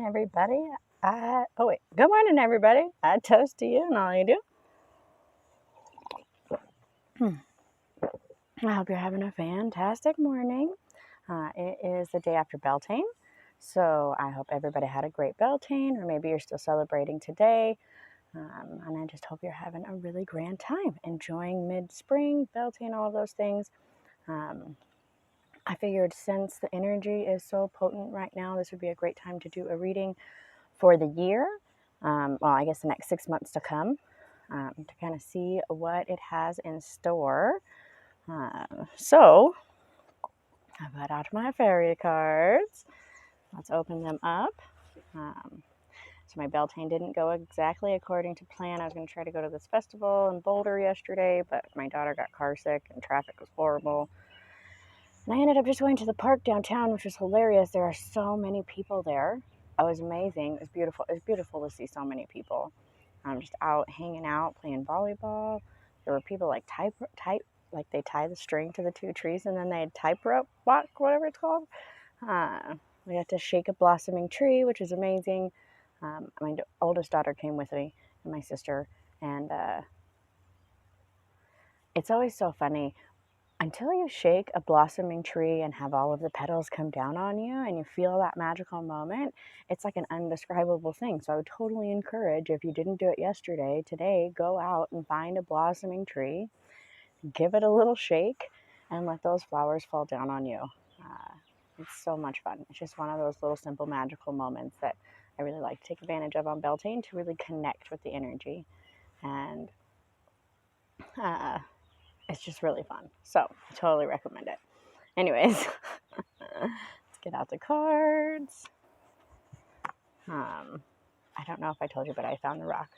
everybody. Good morning, everybody. I toast to you and all you do. I hope you're having a fantastic morning. It is the day after Beltane, so I hope everybody had a great Beltane, or maybe you're still celebrating today. And I just hope you're having a really grand time, enjoying mid-spring, Beltane, all of those things. I figured since the energy is so potent right now, this would be a great time to do a reading for the year. I guess the next 6 months to come, to kind of see what it has in store. So I brought out my fairy cards. Let's open them up. So my Beltane didn't go exactly according to plan. I was going to try to go to this festival in Boulder yesterday, but my daughter got car sick and traffic was horrible. And I ended up just going to the park downtown, which was hilarious. There are so many people there. It was amazing. It was beautiful. It was beautiful to see so many people. I'm just out hanging out, playing volleyball. There were people like like they tie the string to the two trees and then they type rope walk, whatever it's called. We got to shake a blossoming tree, which was amazing. My oldest daughter came with me and my sister, and it's always so funny. Until you shake a blossoming tree and have all of the petals come down on you and you feel that magical moment, it's like an indescribable thing. So I would totally encourage, if you didn't do it yesterday, today, go out and find a blossoming tree, give it a little shake, and let those flowers fall down on you. It's so much fun. It's just one of those little simple magical moments that I really like to take advantage of on Beltane to really connect with the energy. And it's just really fun. So I totally recommend it. Anyways, let's get out the cards. I don't know if I told you, but I found the rock.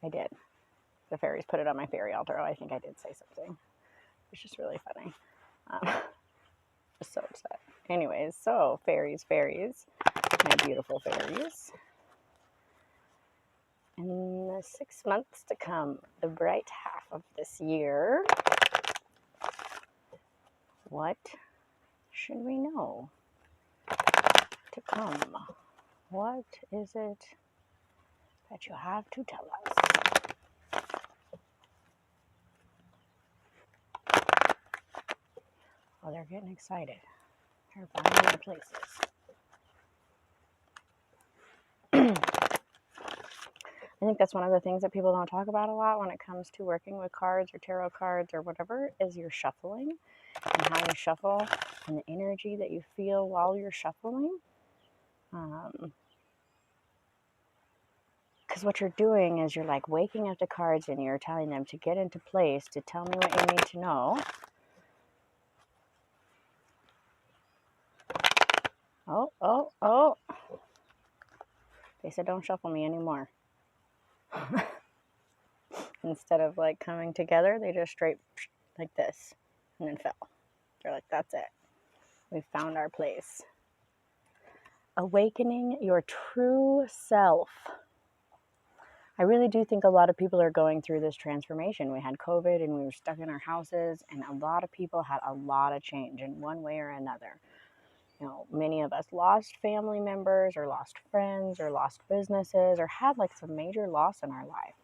I did. The fairies put it on my fairy altar. Oh, I think I did say something. It's just really funny. Just so upset. Anyways, so fairies, my beautiful fairies. In the 6 months to come, the bright half of this year, what should we know to come? What is it that you have to tell us? Oh, they're getting excited. They're finding their places. I think that's one of the things that people don't talk about a lot when it comes to working with cards or tarot cards or whatever, is your shuffling and how you shuffle and the energy that you feel while you're shuffling. Because what you're doing is you're like waking up the cards and you're telling them to get into place, to tell me what you need to know. Oh. They said don't shuffle me anymore. Instead of like coming together, they just straight like this and then fell. They're like, that's it. We found our place. Awakening your true self. I really do think a lot of people are going through this transformation. We had COVID and we were stuck in our houses, and a lot of people had a lot of change in one way or another. You know, many of us lost family members or lost friends or lost businesses or had like some major loss in our life.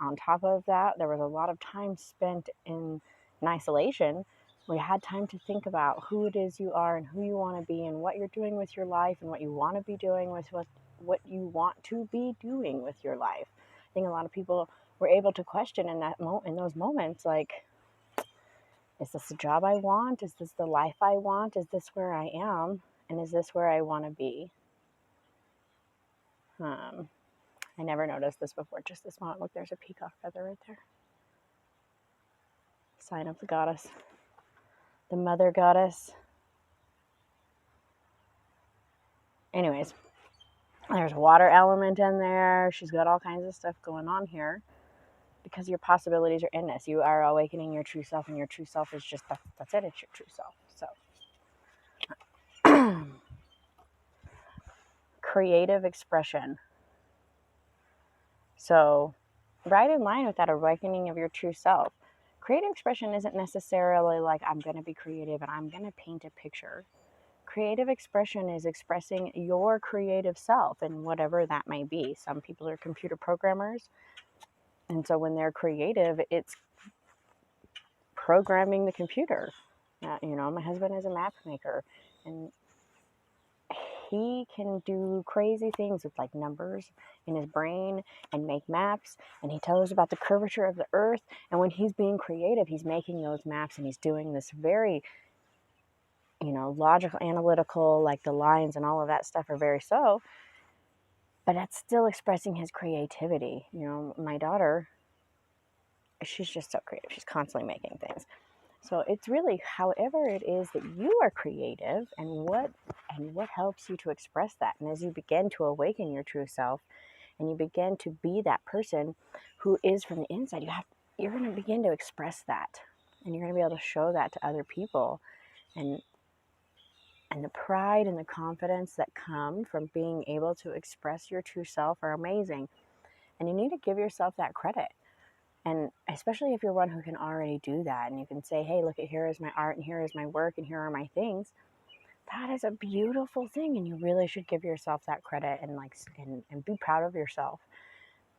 On top of that, there was a lot of time spent in isolation. We had time to think about who it is you are and who you want to be and what you're doing with your life and what you want to be doing with what you want to be doing with your life. I think a lot of people were able to question in those moments, like, is this the job I want? Is this the life I want? Is this where I am? And is this where I want to be? I never noticed this before, just this moment. Look, there's a peacock feather right there. Sign of the goddess. The mother goddess. Anyways, there's a water element in there. She's got all kinds of stuff going on here because your possibilities are endless. You are awakening your true self, and your true self is just, that's it. It's your true self. So, creative expression. So, right in line with that awakening of your true self, creative expression isn't necessarily like, I'm going to be creative and I'm going to paint a picture. creative expression is expressing your creative self and whatever that may be. Some people are computer programmers. And so when they're creative, it's programming the computer. My husband is a map maker, and he can do crazy things with like numbers in his brain and make maps, and he tells about the curvature of the earth. And when he's being creative, he's making those maps, and he's doing this very, logical, analytical, like the lines and all of that stuff are very so, but that's still expressing his creativity. My daughter, she's just so creative. She's constantly making things. So it's really however it is that you are creative and what helps you to express that. And as you begin to awaken your true self and you begin to be that person who is from the inside, you're going to begin to express that, and you're going to be able to show that to other people. And the pride and the confidence that come from being able to express your true self are amazing. And you need to give yourself that credit. And especially if you're one who can already do that, and you can say, hey, look, here is my art, and here is my work, and here are my things. That is a beautiful thing, and you really should give yourself that credit and be proud of yourself.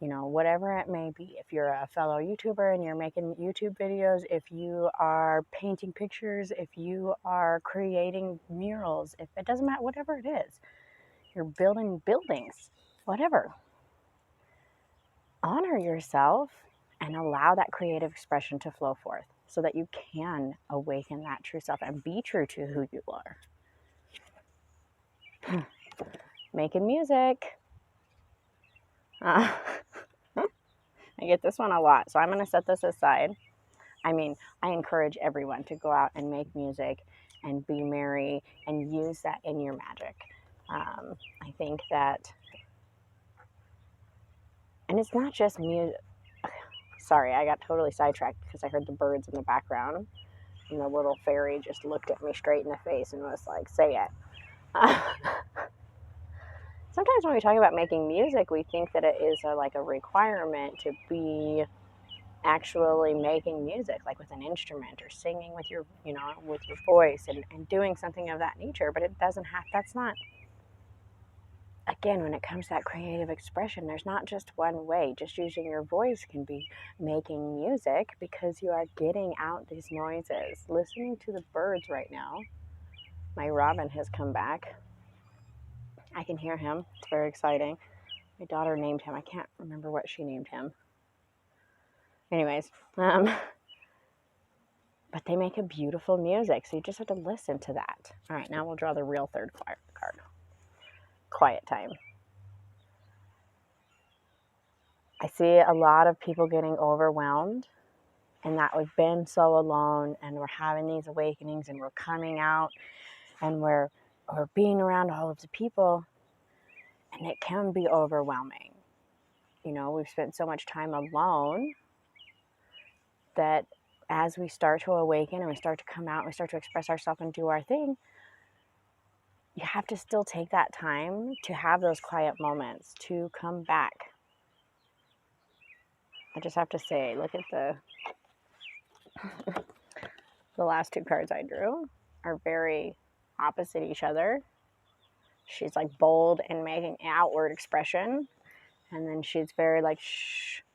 Whatever it may be. If you're a fellow YouTuber and you're making YouTube videos, if you are painting pictures, if you are creating murals, if it doesn't matter, whatever it is, you're building buildings, whatever. Honor yourself and allow that creative expression to flow forth so that you can awaken that true self and be true to who you are. Making music. I get this one a lot, so I'm going to set this aside. I encourage everyone to go out and make music and be merry and use that in your magic. I think that, and it's not just music. Sorry, I got totally sidetracked because I heard the birds in the background, and the little fairy just looked at me straight in the face and was like, say it. Sometimes when we talk about making music, we think that it is a requirement to be actually making music, like with an instrument or singing with your voice and doing something of that nature. But it doesn't have, that's not, again, when it comes to that creative expression, there's not just one way. Just using your voice can be making music because you are getting out these noises. Listening to the birds right now. My robin has come back. I can hear him. It's very exciting. My daughter named him. I can't remember what she named him. Anyways, but they make a beautiful music, so you just have to listen to that. All right, now we'll draw the real third card. Quiet time. I see a lot of people getting overwhelmed, and that we've been so alone, and we're having these awakenings, and we're coming out, and we're being around all of the people, and it can be overwhelming. We've spent so much time alone that as we start to awaken and we start to come out and we start to express ourselves and do our thing, you have to still take that time to have those quiet moments, to come back. I just have to say, look at the last two cards I drew are very opposite each other. She's like bold and making outward expression, and then she's very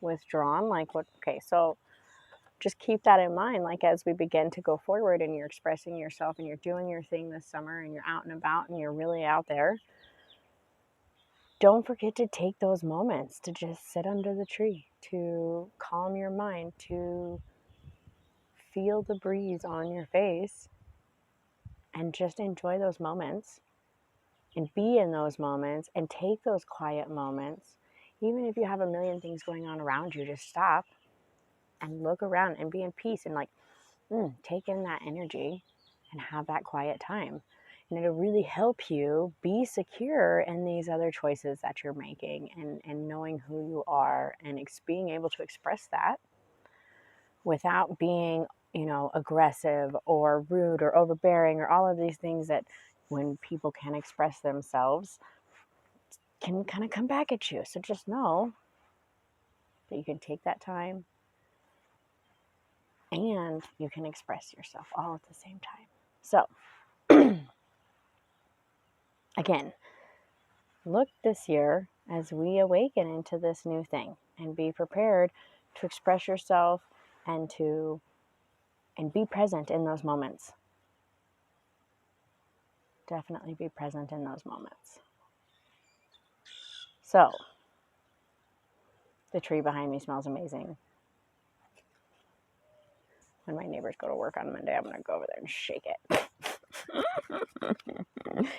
withdrawn, like what, okay, so just keep that in mind, as we begin to go forward and you're expressing yourself and you're doing your thing this summer and you're out and about and you're really out there. Don't forget to take those moments to just sit under the tree, to calm your mind, to feel the breeze on your face and just enjoy those moments and be in those moments and take those quiet moments. Even if you have a million things going on around you, just stop and look around and be in peace and take in that energy and have that quiet time. And it'll really help you be secure in these other choices that you're making and knowing who you are and being able to express that without being, aggressive or rude or overbearing or all of these things that when people can express themselves can kind of come back at you. So just know that you can take that time and you can express yourself all at the same time. So again, look this year as we awaken into this new thing and be prepared to express yourself and be present in those moments. Definitely be present in those moments. So, the tree behind me smells amazing. When my neighbors go to work on Monday, I'm going to go over there and shake it.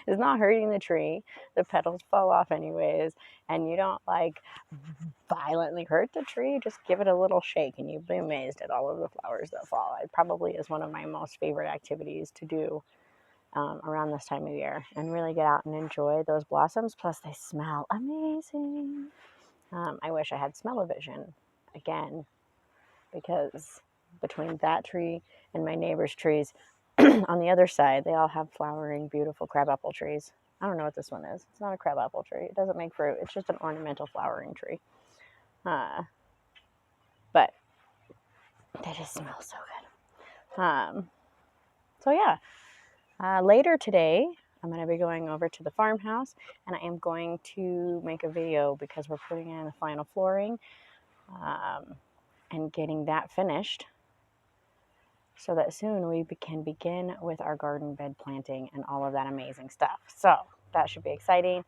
It's not hurting the tree. The petals fall off anyways, and you don't like violently hurt the tree. Just give it a little shake and you'll be amazed at all of the flowers that fall. It probably is one of my most favorite activities to do around this time of year, and really get out and enjoy those blossoms. Plus they smell amazing. I wish I had smell-o-vision again, because between that tree and my neighbor's trees on the other side, they all have flowering, beautiful crabapple trees. I don't know what this one is. It's not a crabapple tree. It doesn't make fruit. It's just an ornamental flowering tree. But they just smell so good. So yeah, later today, I'm going to be going over to the farmhouse, and I am going to make a video because we're putting in the final flooring and getting that finished, so that soon we can begin with our garden bed planting and all of that amazing stuff. So that should be exciting.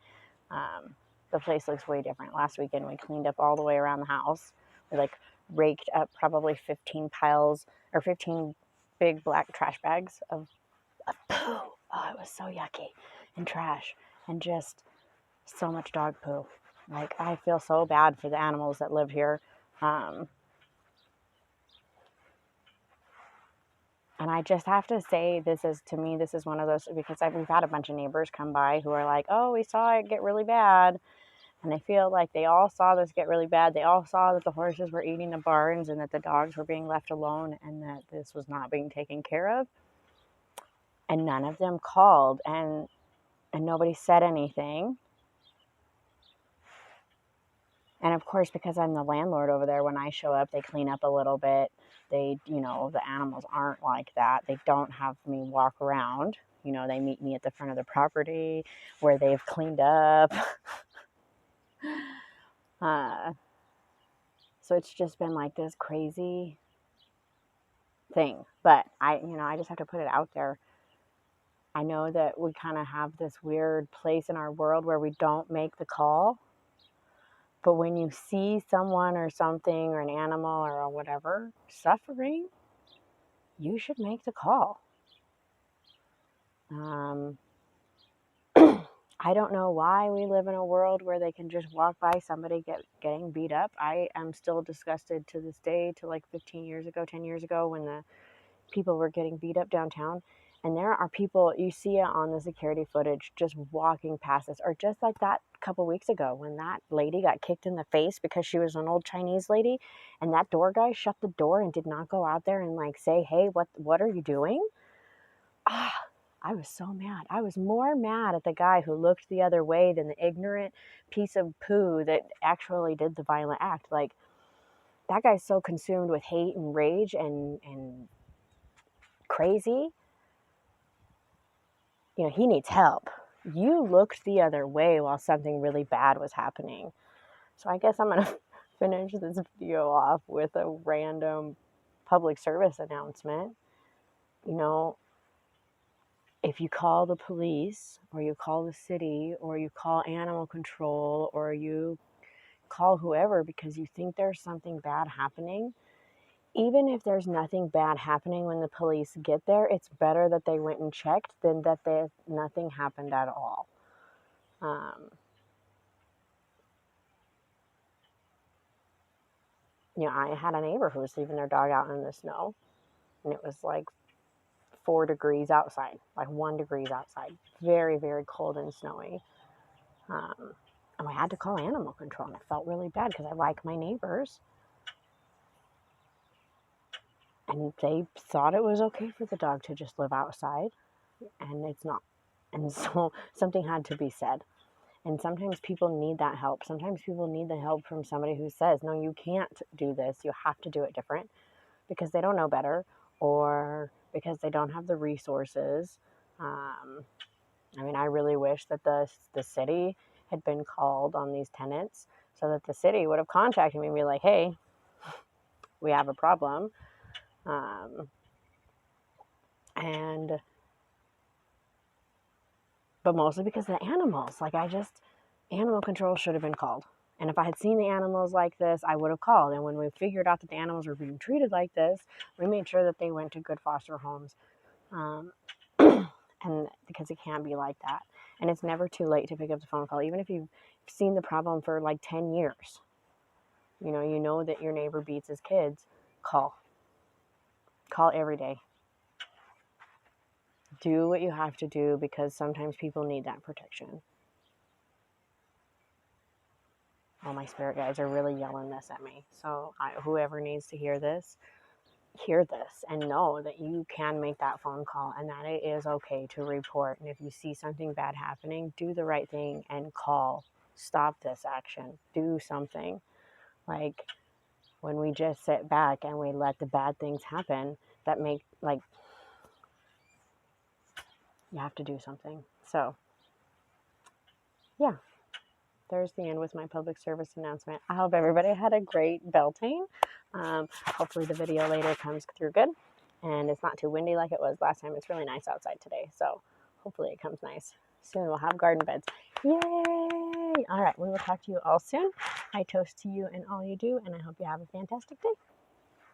The place looks way different. Last weekend we cleaned up all the way around the house. We like raked up probably 15 piles or 15 big black trash bags of poo. Oh, it was so yucky and trash and just so much dog poo. Like, I feel so bad for the animals that live here. And I just have to say, this is one of those, because we've had a bunch of neighbors come by who are like, oh, we saw it get really bad. And I feel like they all saw this get really bad. They all saw that the horses were eating the barns and that the dogs were being left alone and that this was not being taken care of. And none of them called, and nobody said anything. And of course, because I'm the landlord over there, when I show up, they clean up a little bit. They, the animals aren't like that. They don't have me walk around. They meet me at the front of the property where they've cleaned up. So it's just been like this crazy thing. But I just have to put it out there. I know that we kind of have this weird place in our world where we don't make the call. But when you see someone or something or an animal or whatever suffering, you should make the call. I don't know why we live in a world where they can just walk by somebody getting beat up. I am still disgusted to this day, to like 10 years ago, when the people were getting beat up downtown. And there are people, you see it on the security footage, just walking past us. Or just like that couple weeks ago when that lady got kicked in the face because she was an old Chinese lady. And that door guy shut the door and did not go out there and like say, hey, what are you doing? I was so mad. I was more mad at the guy who looked the other way than the ignorant piece of poo that actually did the violent act. Like, that guy's so consumed with hate and rage and crazy. He needs help. You looked the other way while something really bad was happening. So I guess I'm going to finish this video off with a random public service announcement. If you call the police, or you call the city, or you call animal control, or you call whoever because you think there's something bad happening, even if there's nothing bad happening when the police get there, it's better that they went and checked than that nothing happened at all. I had a neighbor who was leaving their dog out in the snow, and it was like 4 degrees outside, like 1 degree outside, very, very cold and snowy. And I had to call animal control, and I felt really bad because I like my neighbors. And they thought it was okay for the dog to just live outside, and it's not. And so something had to be said. And sometimes people need that help. Sometimes people need the help from somebody who says, no, you can't do this. You have to do it different, because they don't know better, or because they don't have the resources. I mean, I really wish that the city had been called on these tenants so that the city would have contacted me and be like, hey, we have a problem. Um, and but mostly because of the animals. Like, animal control should have been called. And if I had seen the animals like this, I would have called. And when we figured out that the animals were being treated like this, we made sure that they went to good foster homes. Um, and because it can't be like that. And it's never too late to pick up the phone call, even if you've seen the problem for like 10 years. You know that your neighbor beats his kids. Call. Call every day. Do what you have to do because sometimes people need that protection. All my spirit guides are really yelling this at me. So whoever needs to hear this and know that you can make that phone call and that it is okay to report. And if you see something bad happening, do the right thing and call. Stop this action. Do something. Like, when we just sit back and we let the bad things happen, that make, like, you have to do something. So, yeah. There's the end with my public service announcement. I hope everybody had a great Beltane. Hopefully the video later comes through good and it's not too windy like it was last time. It's really nice outside today, so hopefully it comes nice. Soon we'll have garden beds. Yay! All right, we will talk to you all soon. I toast to you and all you do, and I hope you have a fantastic day.